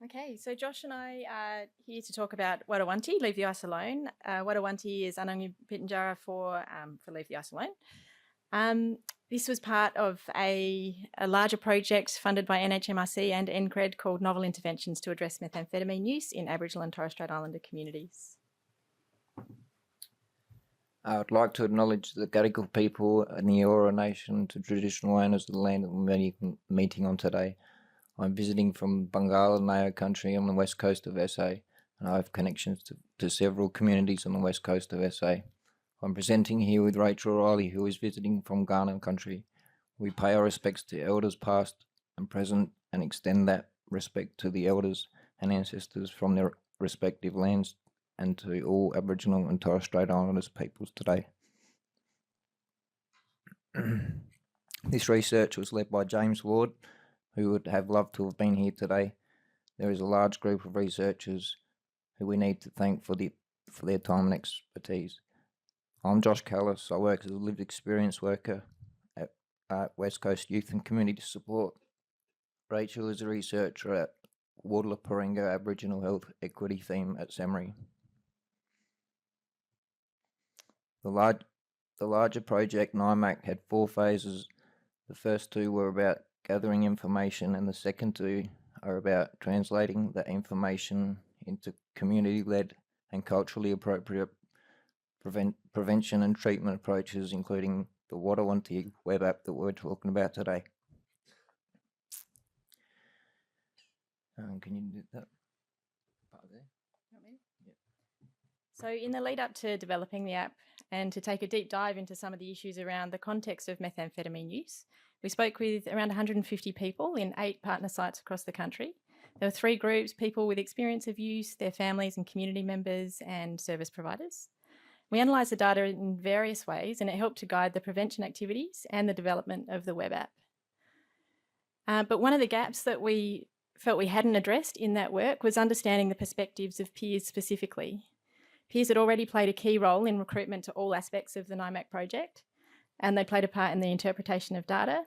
Okay, so Josh and I are here to talk about Wada Wanti, Leave the Ice Alone. Wada Wanti is Anangu Pitjantjatjara for Leave the Ice Alone. This was part of a larger project funded by NHMRC and NCRED called Novel Interventions to Address Methamphetamine Use in Aboriginal and Torres Strait Islander Communities. I would like to acknowledge the Gadigal people and the Eora Nation, the traditional owners of the land that we're meeting on today. I'm visiting from Bangala Nao country on the west coast of SA, and I have connections to several communities on the west coast of SA. I'm presenting here with Rachel Riley, who is visiting from Ghana country. We pay our respects to elders past and present and extend that respect to the elders and ancestors from their respective lands and to all Aboriginal and Torres Strait Islanders peoples today. This research was led by James Ward, who would have loved to have been here today. There is a large group of researchers who we need to thank for their time and expertise. I'm Josh Callis. I work as a lived experience worker at West Coast Youth and Community Support. Rachel is a researcher at Wadla Paringa Aboriginal Health Equity Theme at SEMRI. The larger project, NIMAC, had 4 phases. The first 2 were about gathering information, and the second 2 are about translating that information into community-led and culturally appropriate prevention and treatment approaches, including the Wada Wanti web app that we're talking about today. Can you do that part there? Yep. So in the lead up to developing the app and to take a deep dive into some of the issues around the context of methamphetamine use, we spoke with around 150 people in 8 partner sites across the country. There were 3 groups: people with experience of use, their families and community members, and service providers. We analysed the data in various ways, and it helped to guide the prevention activities and the development of the web app. But one of the gaps that we felt we hadn't addressed in that work was understanding the perspectives of peers specifically. Peers had already played a key role in recruitment to all aspects of the NIMAC project, and they played a part in the interpretation of data,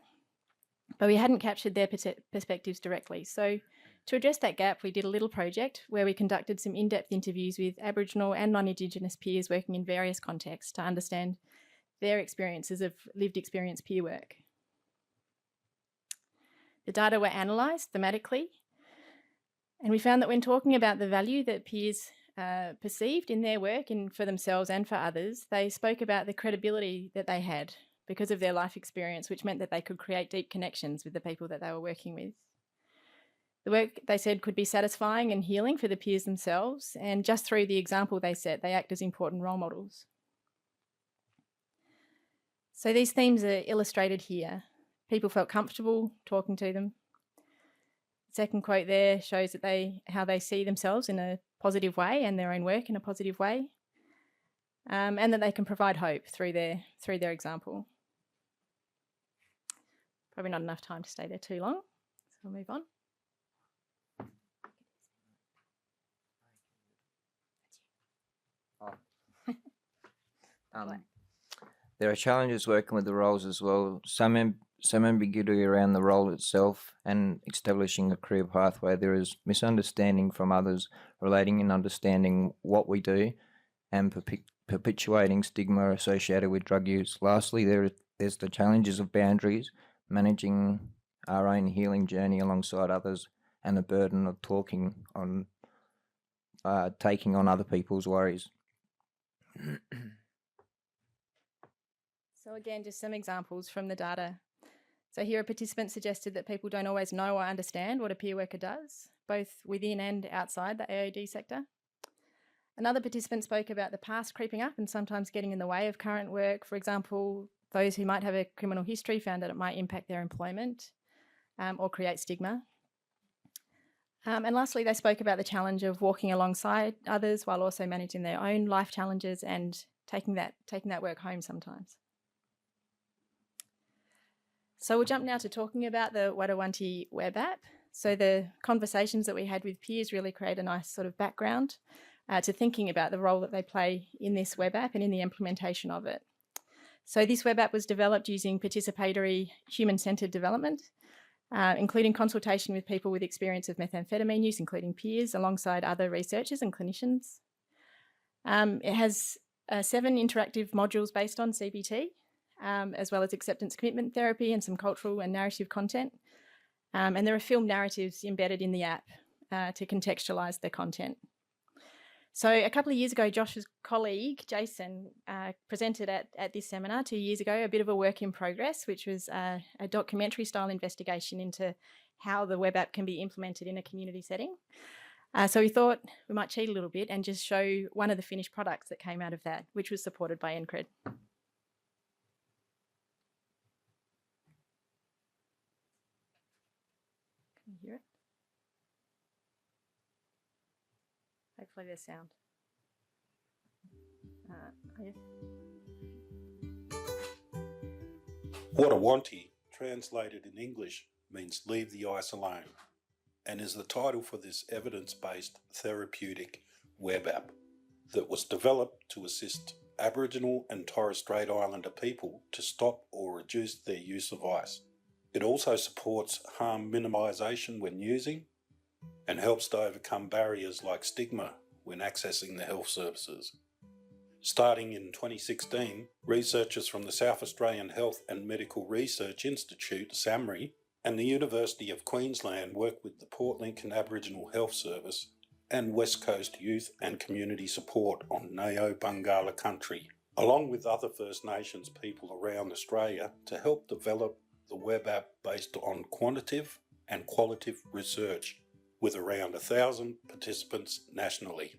but we hadn't captured their perspectives directly. So to address that gap, we did a little project where we conducted some in-depth interviews with Aboriginal and non-Indigenous peers working in various contexts to understand their experiences of lived experience peer work. The data were analysed thematically, and we found that when talking about the value that peers perceived in their work for themselves and for others, they spoke about the credibility that they had because of their life experience, which meant that they could create deep connections with the people that they were working with. The work, they said, could be satisfying and healing for the peers themselves, and just through the example they set, they act as important role models. So these themes are illustrated here. People felt comfortable talking to them. The second quote there shows that how they see themselves in a positive way and their own work in a positive way, and that they can provide hope through their example. Probably not enough time to stay there too long, so we'll move on. There are challenges working with the roles as well. Some ambiguity around the role itself and establishing a career pathway. There is misunderstanding from others relating and understanding what we do and perpetuating stigma associated with drug use. Lastly, there's the challenges of boundaries, managing our own healing journey alongside others, and the burden of taking on other people's worries. So again, just some examples from the data. So here a participant suggested that people don't always know or understand what a peer worker does, both within and outside the AOD sector. Another participant spoke about the past creeping up and sometimes getting in the way of current work. For example, those who might have a criminal history found that it might impact their employment or create stigma. And lastly, they spoke about the challenge of walking alongside others while also managing their own life challenges and taking that work home sometimes. So we'll jump now to talking about the Wada Wanti web app. So the conversations that we had with peers really create a nice sort of background to thinking about the role that they play in this web app and in the implementation of it. So this web app was developed using participatory human-centred development. including consultation with people with experience of methamphetamine use, including peers, alongside other researchers and clinicians. It has 7 interactive modules based on CBT, as well as acceptance commitment therapy and some cultural and narrative content. And there are film narratives embedded in the app to contextualise the content. So a couple of years ago, Josh's colleague, Jason, presented at this seminar 2 years ago, a bit of a work in progress, which was a documentary style investigation into how the web app can be implemented in a community setting. So we thought we might cheat a little bit and just show one of the finished products that came out of that, which was supported by NCRED. Can you hear it? Hopefully there's sound. Yeah. Wada Wanti, translated in English, means leave the ice alone, and is the title for this evidence-based therapeutic web app that was developed to assist Aboriginal and Torres Strait Islander people to stop or reduce their use of ice. It also supports harm minimisation when using and helps to overcome barriers like stigma when accessing the health services. Starting in 2016, researchers from the South Australian Health and Medical Research Institute, SAMRI, and the University of Queensland worked with the Port Lincoln Aboriginal Health Service and West Coast Youth and Community Support on Nao Bungala country, along with other First Nations people around Australia, to help develop the web app based on quantitative and qualitative research with around 1,000 participants nationally.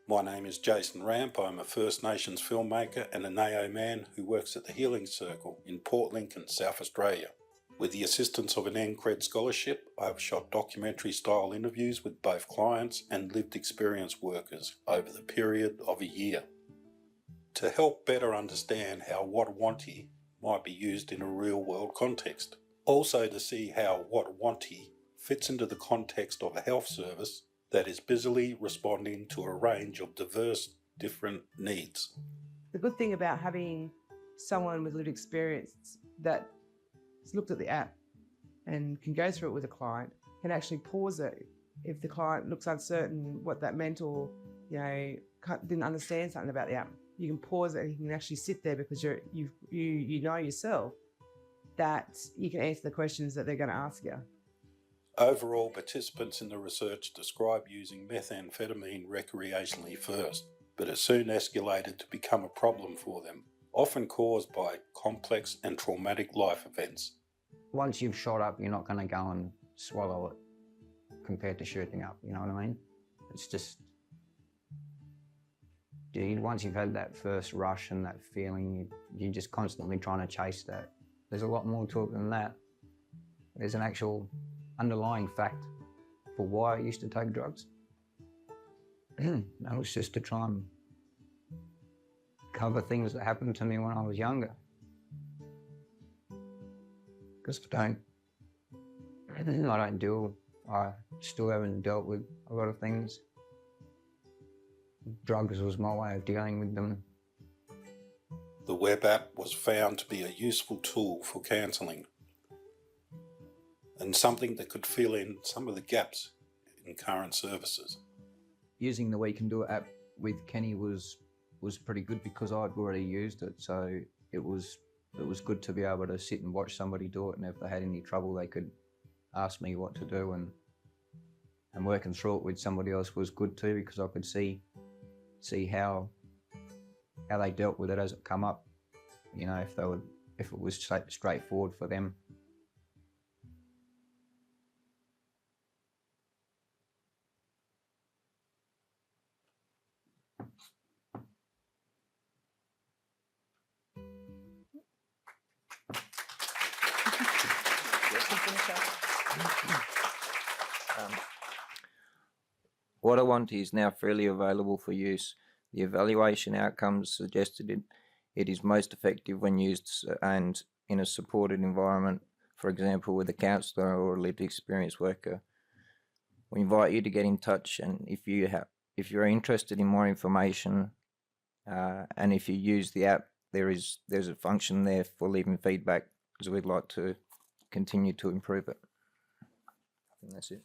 My name is Jason Ramp. I'm a First Nations filmmaker and a Nao man who works at the Healing Circle in Port Lincoln, South Australia. With the assistance of an NCRED scholarship, I have shot documentary-style interviews with both clients and lived experience workers over the period of a year, to help better understand how Wada Wanti might be used in a real-world context. Also to see how Wada Wanti fits into the context of a health service that is busily responding to a range of diverse, different needs. The good thing about having someone with lived experience that has looked at the app and can go through it with a client can actually pause it if the client looks uncertain what that meant, or didn't understand something about the app. You can pause it and you can actually sit there because you know yourself that you can answer the questions that they're going to ask you. Overall, participants in the research describe using methamphetamine recreationally first, but it soon escalated to become a problem for them, often caused by complex and traumatic life events. Once you've shot up, you're not going to go and swallow it compared to shooting up, you know what I mean? It's just, once you've had that first rush and that feeling, you're just constantly trying to chase that. There's a lot more to it than that. There's an actual underlying fact for why I used to take drugs. That was just to try and cover things that happened to me when I was younger. Because I still haven't dealt with a lot of things. Drugs was my way of dealing with them. The web app was found to be a useful tool for counselling, and something that could fill in some of the gaps in current services. Using the We Can Do It app with Kenny was pretty good because I'd already used it, so it was good to be able to sit and watch somebody do it, and if they had any trouble they could ask me what to do, and working through it with somebody else was good too, because I could see how they dealt with it as it come up, if it was straightforward for them. Wada Wanti is now freely available for use. The evaluation outcomes suggested it is most effective when used and in a supported environment, for example with a counsellor or a lived experience worker. We invite you to get in touch, and if you're interested in more information and if you use the app, there's a function there for leaving feedback because we'd like to continue to improve it. And that's it.